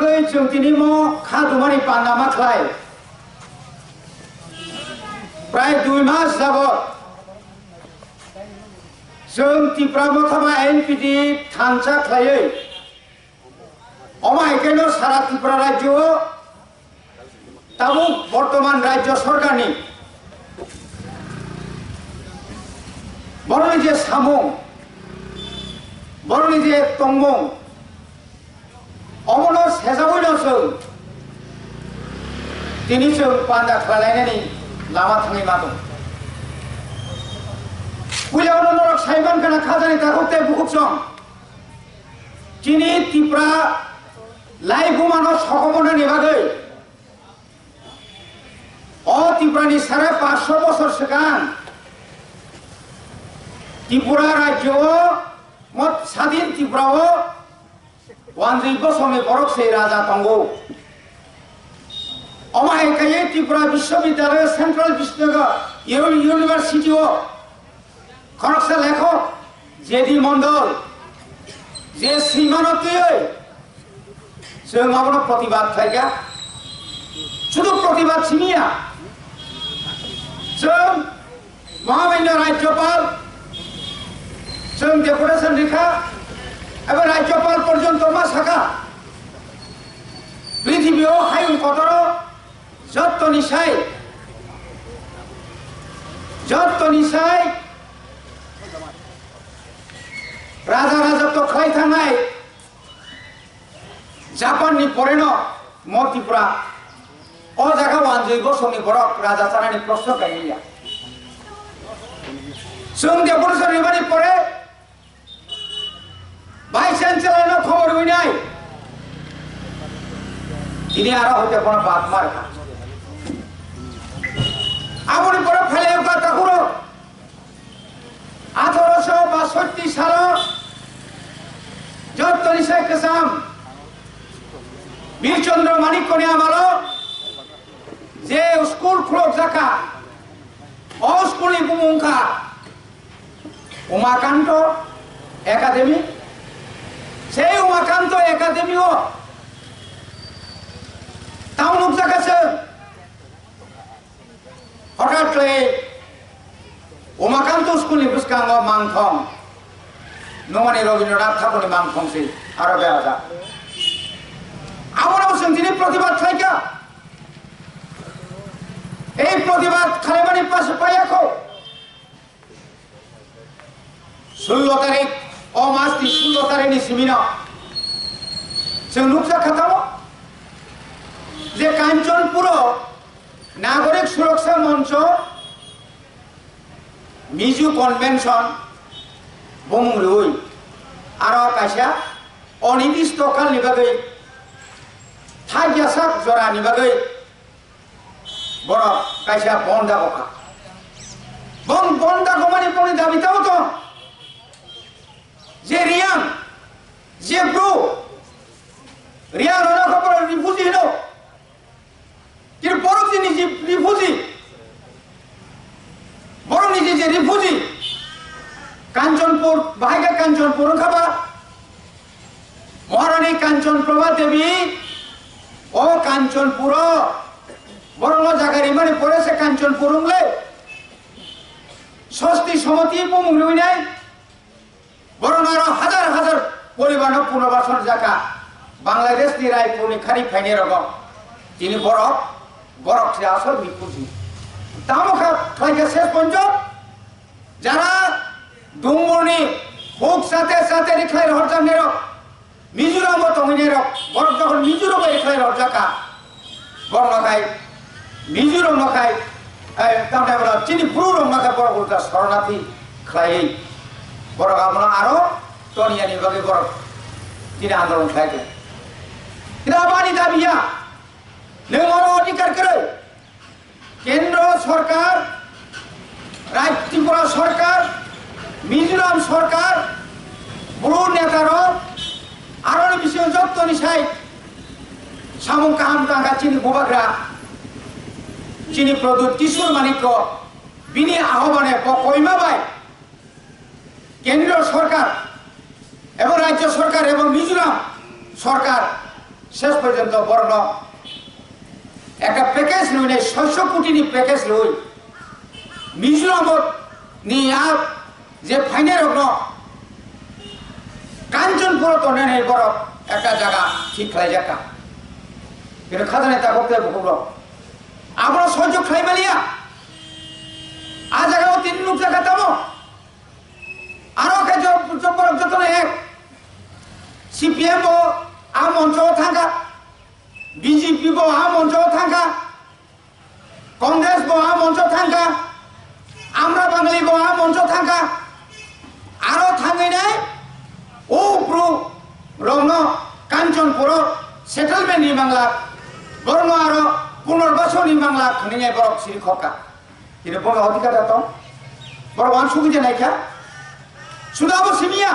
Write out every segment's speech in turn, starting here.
bagui chung tini mo khadumani panama khlai prai 2 mas jabot जों Tripura मोथामा NPD थानसा खायै अमायकेनो सारा त्रिपुरा राज्य ताबो बर्तमान राज्य सरकारनि बरनि जे सामुं बरनि जे तंमुं अमनो सेजाबैनो जों दिनै जों पान्दा खालायनायनि लामा थाङै मा दं Puyawan orang Saiman kena khazani takut teh buku song. Kini Tripura lai gumano sokomono ni bagai. Oh Tripura ni sare 500 bosor sekarang. Tripura rajyo mot sadin Tripura o 1 bosor me borok se raja tanggo. Omai kaya Tripura Vishwavidyalaya Central Vishwavidyalaya University o. খরকসা লেখক JD Mondal যে শ্রীমানতি जों माबोनो प्रतिबाद खालाया शुधु प्रतिबाद सिनिया जों महामान्य राज्यपाल जों deputation रेखा एबा राज्यपाल पर्यन्त मा साखा पृथिबीयाव हायुं कतर जत्तनिसाय राजा राजत्व खाई थानाय जापान नि परेनो त्रिपुरा ओ जागा वानजय गसंनि बरक राजा चारानि प्रश्न गायनिया जों डेपुटेशन रिबानि परे भाइस चेन्सेलरनो खबर हइनाय दिनै आरो हयतो कोनो बात मारखा आबनि परे फेले बाता करो 1862 साल जत्तनिसाय केसाम वीरचंद्र माणिक्य आमालो जे स्कूल खुलक जाका ओ स्कूलनि बुमुंखा उमाकान्त एकाडेमी से उमाकान्त एकाडेमी ओ टाउनक जागासो हठातले उमाकान्त स्कूलनि बुस्कांगो मांथं नमानि रवीन्द्रनाथ ठाकुरनि मांथंसै आरो बेराजा আমরাও দিনে প্রতিবাদ খাইকা এই প্রতিবাদ খাইবানি পাশে পাইয়াকো 16 তারিখ ও মাসটি 16 তারিখনি সিমিনা जों नुकसा खातामो যে কাঞ্চনপুর নাগরিক সুরক্ষা মঞ্চ মিজু কনভেনশন বমুলুই আরো কাইসা অনির্দিষ্টকালनि बागै थाइयाsak जरानि बागै बर काइसा बन्दागोखा बन्दागोमानि पनि दाबिताव दं जे रियां जे ब्रु रियां रनखौ बर रिफुजी नो कि बरनि जे रिफुजी बरनि जे रिफुजी कांचनपुर बाहायगा कांचनपुर खाबा महारानी कांचन प्रभा देवी ओ कांचनपुर बरनो जागारि माने परे से कांचनपुरले षष्ठी समिति बुंलुइनाय बरनार हजार हजार परिवारनो पुनर्बासन जाका बांग्लादेश नि रायपुरनि खारि फाइने रग तिनि बरक से आसल बिपुजी तामखा खाइगा शेष पंच जारा दुंगुरनि हुक साथे साथे रिखाय हरजानेर मिजोराम तंगिनेर बरक जखन मिजोराम रिखाय हरजाका बरनखाय मिजोराम नखाय तामनायबा तिनि पुरु नखाय बरक शरणार्थी खायै बरक आमना आरो तनियानि बागै बरक तिनि आन्दोलन खायगे किदाबानि दाबिया नोंनो अधिकार करे केंद्र सरकार राज्य त्रिपुरा सरकार मिजोराम सरकार बड़ो नेतार आरो विषय जत्तनिसाय सामुं काहाम टांगा चिनि बबाग्रा चिनि प्रदूत किशोर माणिक्य बिनि आहवाने बकयमाबाय केंद्र सरकार एवं राज्य सरकार एवं मिजोराम सरकार শেষ পর্যন্ত বরণ একটা প্যাকেজ লই নাই 600 কোটি নি প্যাকেজ লই মিজোরামত নি আপ যে ফাইনে রগ্ন কাঞ্চনপুর তো নেই বড় একটা জায়গা ঠিক খাই জায়গা কিন্তু খাজানে তা করতে ভুগল আমরা সহ্য খাই মালিয়া আ জায়গাও 3 লোক জায়গা তামো আরো কে যতন এক সিপিএম বো আ মঞ্চ থাকা বিজেপি বো আ মঞ্চ থাকা কংগ্রেস বো আ মঞ্চ থাকা আমরা বাঙালি বো আ মঞ্চ থাকা আরো থাঙ্গই নাই ও প্রো রমন কাঞ্চনপুর সেটেলমেন্ট নি বাংলা বরং আরো পুনর্বাসন নি বাংলা খনিয়ে বরক সিরি খকা কিন্তু বড় অধিকার তো বড় অংশগুলি নাইকা সুদাবো সিমিয়া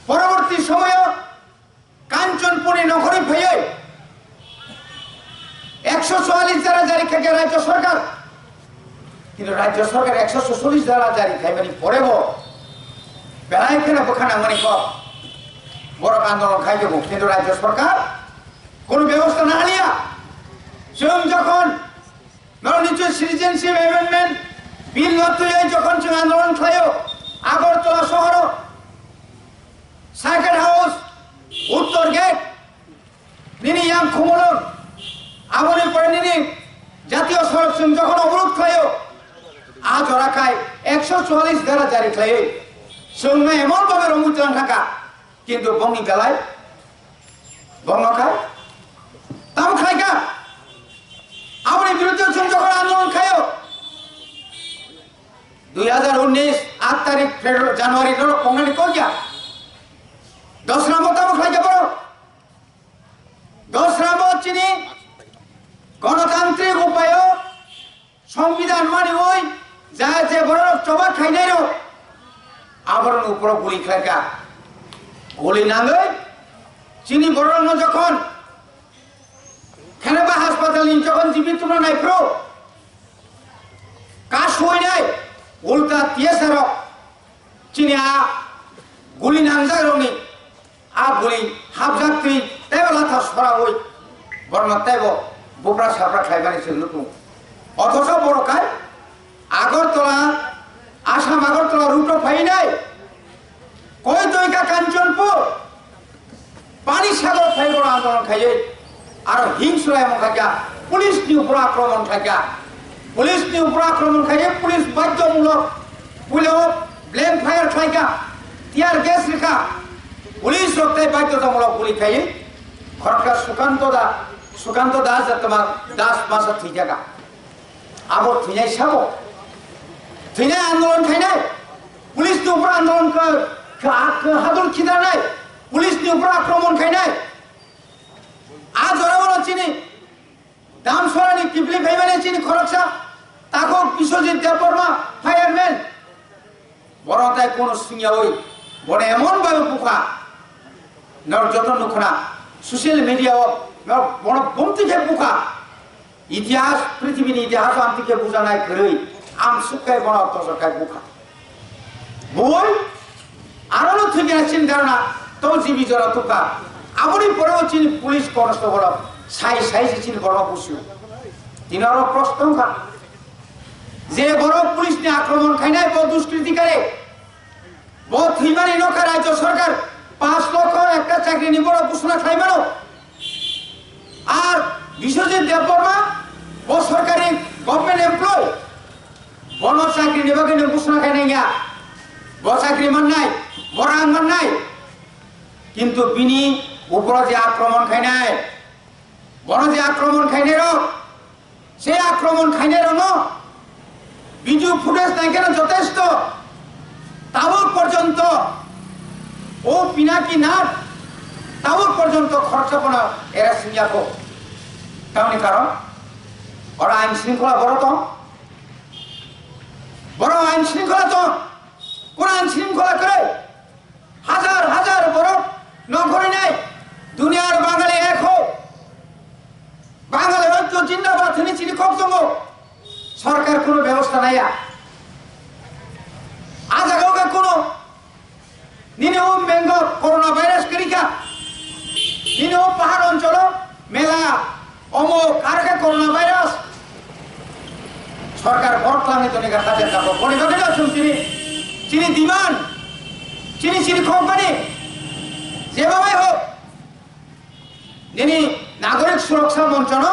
পরবর্তী সময়ে কাঞ্চনপুরে নগরে ভয়ে 144 ধারা জারি থেকে রাজ্য সরকার কিন্তু রাজ্য সরকার 146 ধারা জারি খাইবানি পরেব বেলায় কেন বোখানা মানে বড় আন্দোলন খাই দেবো কিন্তু রাজ্য সরকার কোনো ব্যবস্থা না নিয়া স্বয়ং যখন নিশ্চয় সিটিজেনশিপ অ্যামেন্ডমেন্ট বিল নতুন যখন আন্দোলন খাইও আগরতলা শহর সার্কিট হাউস উত্তর গেট নিনি ইয়াম খুমলন আমলের পরে নিনি জাতীয় সড়ক যখন অবরোধ খাইও আজ ওরা খায় 144 ধারা জারি খাই সঙ্গে এমন ভাবে রমুচান থাকা কিন্তু বঙ্গি বেলায় বঙ্গ খায় তাও খায় কা আমাদের বিরুদ্ধে যখন আন্দোলন খায় 2019 8 তারিখ জানুয়ারি কংগ্রেস কো গিয়া 10 নম্বর তাও খাই যাব 10 নম্বর চিনি গণতান্ত্রিক উপায় সংবিধান মানে ওই যা যে বড় চবা খাই নাই আবরণ উপর গুলি খায় কা গুলি নাঙ্গই চিনি বড় যখন খেলাবা হাসপাতাল যখন জীবিত নাই প্রো কাশ হই নাই উল্টা তিয়াসার চিনি গুলি নাংজা রঙি গুলি হাফ যাত্রী তাই লাথা সরা হই বর্ণ তাইব বোবরা সাবরা খাইবানি লুকু অথচ বড় খায় আগরতলা আসাম আগরতলা রুটো ফাই নাই কই তৈকা কাঞ্চনপুর পানি সাগর ফাই বড় আন্দোলন খাইয়ে আর হিংস্র এমন খাইয়া পুলিশ নি উপর আক্রমণ খাইয়া পুলিশ নি উপর আক্রমণ খাইয়ে পুলিশ বাধ্যমূলক পুলিশ ব্লেম ফায়ার খাইয়া টিয়ার গ্যাস রেখা পুলিশ রক্তায় বাধ্যতামূলক গুলি খাইয়ে খরকা সুকান্ত দাস তোমার দাস মাসা থই জায়গা আবার থিনাই সাবো থিনাই আন্দোলন খাই নাই পুলিশ নি উপর আন্দোলন হাদুর খিদা নাই পুলিশ নি উপর আক্রমণ খাই নাই আজ ওরা বলো চিনি দাম সরানি টিপলি ভাইবানে চিনি খরচা তাকে বিশ্বজিৎ দেববর্মা ফায়ারম্যান বড় তাই কোন সিঙ্গা ওই বড় এমন ভাবে পোকা নর যতন নখনা সোশ্যাল মিডিয়া বড় বমতি খে পোকা ইতিহাস পৃথিবীর ইতিহাস আমতিকে বুঝা নাই করেই আম সুখাই বড় অত্যাচার পোকা বই আরো থেকে আসছেন ধারণা তো জীবী জরা তোকা আমরি পরেও চিনি পুলিশ কনস্টেবল সাই চিনি বড় বসু তিনারও প্রশ্ন যে বড় পুলিশ নিয়ে আক্রমণ খাই নাই বহু দুষ্কৃতিকারী বহু থিমানি নৌকা রাজ্য সরকার 5 লক্ষ একটা চাকরি নিব ঘোষণা খাইবানো আর বিশ্বজিৎ দেববর্মা ও সরকারি গভর্নমেন্ট এমপ্লয় বড় চাকরি নিবা কিন্তু ঘোষণা খাই নাই গা বড় চাকরি মান নাই বড় মান নাই কিন্তু বিনি উপর যে আক্রমণ খাই নাই বড় যে আক্রমণ খাই নাই সেই আক্রমণ খাই নাই বিজু ফুটেজ নাই কেন যথেষ্ট তাবুক পর্যন্ত ও পিনাকি নাট তাবুক পর্যন্ত খরচ কোনা এরা সিঙ্গাকো কারণ কারণ ওরা আইন শৃঙ্খলা বড় আইন শৃঙ্খলা তো কোন আইন শৃঙ্খলা করে হাজার হাজার বড় নগরে নাই দুনিয়ার বাঙালি এক হোক বাঙালি ঐক্য জিন্দাবাদ তিনি চিনি খুব জমো সরকার কোনো ব্যবস্থা নাই আজ আগে কোনো নিনে বেঙ্গ করোনা ভাইরাস করিকা চিনিও পাহাড় অঞ্চল মেলা অমুক আরেকে করোনা ভাইরাস সরকার বরকলামে তো নিকা কাজের কাপড় পরে ভাবে আছেন চিনি ডিমান্ড চিনি কোম্পানি যেভাবে হোক যিনি নাগরিক সুরক্ষা মন্ত্রণ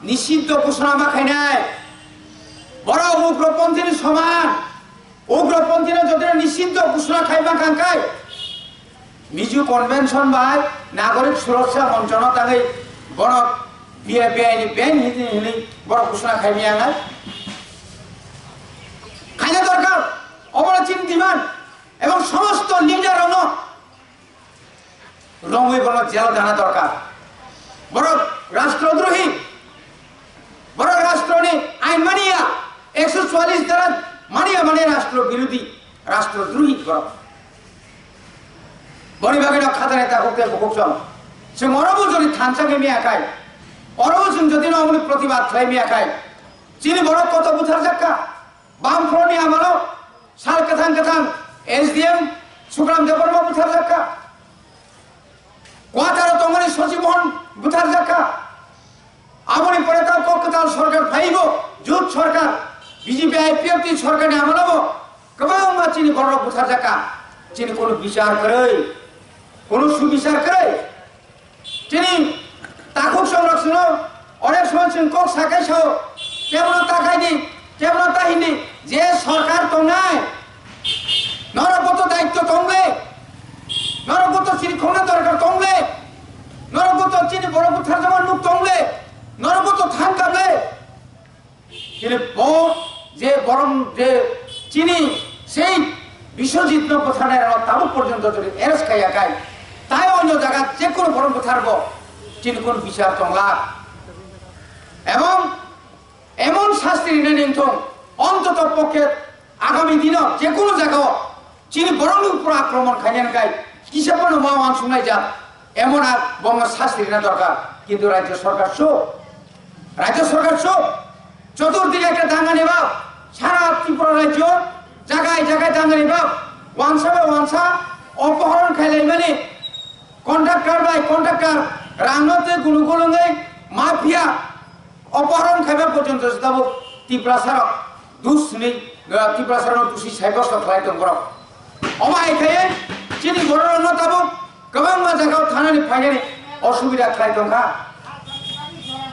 নিষিদ্ধ ঘোষণা মাখাই নাই বড় উগ্রপন্থীর সমান উগ্রপন্থীরা যদি নিষিদ্ধ ঘোষণা খাইবা খাঙ্কায় মিজু কনভেনশন বাই নাগরিক সুরক্ষা মন্ত্রণ তাকে বড় বিয়ে বেআইনি বেআইন হিলি বড় ঘোষণা খাইবে আঙাল খাইনা দরকার অবরোধ ডিমান্ড এবং সমস্ত লিডার রঙই বড় জেল জানা দরকার বড় রাষ্ট্রদ্রোহী বড় রাষ্ট্র আইন মানিয়া 144 ধারা মানিয়া মানে রাষ্ট্র বিরোধী রাষ্ট্রদ্রোহী বড় বড়িভাগে খাতা নেতা হোক ভোগচন সে মরবুজনী থানসাকে মিয়া খায় অরবুজন যদি অমনি প্রতিবাদ খাই মিয়া খায় চিনি বড় কত বুথার যাক্কা বাম ফ্রনি আমারও সাল কাথাং SDM সুগ্রাম দেববর্মা বুথার যাক্কা কোয়াতারো তমনি সচিবহন বুথার যাক্কা আমনি পরে তাও কক্কতাল সরকার ফাইব জোট সরকার বিজেপি IPFT সরকারে আমলাব কবাং চিনি বড় বুথার যাক্কা চিনি কোনো বিচার করে কোনো সুবিচার করে চিনি তাকুক সংরক্ষণ অনেক সময় কক সাকাই সহ কেবল তাকাইনি কেবল তাহিনি যে সরকার তো নাই নরগত দায়িত্ব তংলে নরগত চিনি খোনা দরকার তংলে নরগত চিনি বড় বুথার জমা নুক তংলে নরগত থান কাবলে চিনি যে বরং যে চিনি সেই বিশ্বজিৎ কথানের তাবুক পর্যন্ত যদি এরেস খাইয়া খায় তাই অন্য জায়গা যে কোনো বরং কথারব চিনি কোন বিচার তংলা এবং এমন শাস্তি নির্ণয় অন্তত পক্ষে আগামী দিন যে কোনো জায়গাও চিনি বরং উপর আক্রমণ খাইয়ান গাই কিসে কোনো মান শুনাই যা এমন আর বঙ্গের শাস্তি নেওয়া দরকার কিন্তু রাজ্য সরকার চতুর্দিকে একটা দাঙ্গা নেবা সারা ত্রিপুরা রাজ্য জায়গায় দাঙ্গা নেবা ওয়ানসা অপহরণ খাইলাই মানে কন্ট্রাক্টর বাই কন্ট্রাক্টর রাঙতে গুলুগুলুঙ্গাই মাফিয়া অপহরণ খাইবা পর্যন্ত যাব ত্রিপুরা দুষ্নি ত্রিপুরা দুষি সাইবস খাই দं বড় অমাই খাইয়ে চিনি বড় তাবো गोबां जायगायाव थानानै फायनानै असुबिदा खालाय दंखा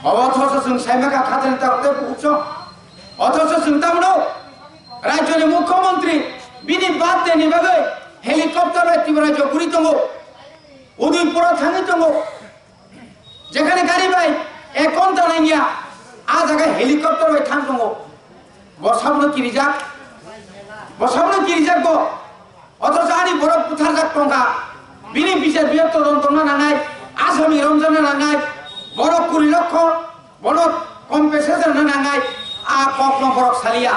अथच जों साइमाखा खातानि तारते बुकस अथच जों तामनो राज्यनि मुख्यमंत्री बिनि बादनि बागै हेलिकप्टार त्रिपुरा राज्य गुरि दङ उदयपुराव थाङै दङ जेखाने गारि बाय 1 घन्टा नायनिया आ जायगा हेलिकप्टार बाय थां दङ बसावनो किरिजाक गो अथच आनि बरफ बुथार जाक दंखा बिनि बिचार बियो तदन्तना नांनाय आसामी रंजानो नांनाय बरफ 20 लक्ष बरफ कम्पेसेसन नांनाय आ कक्न बरफ सालिया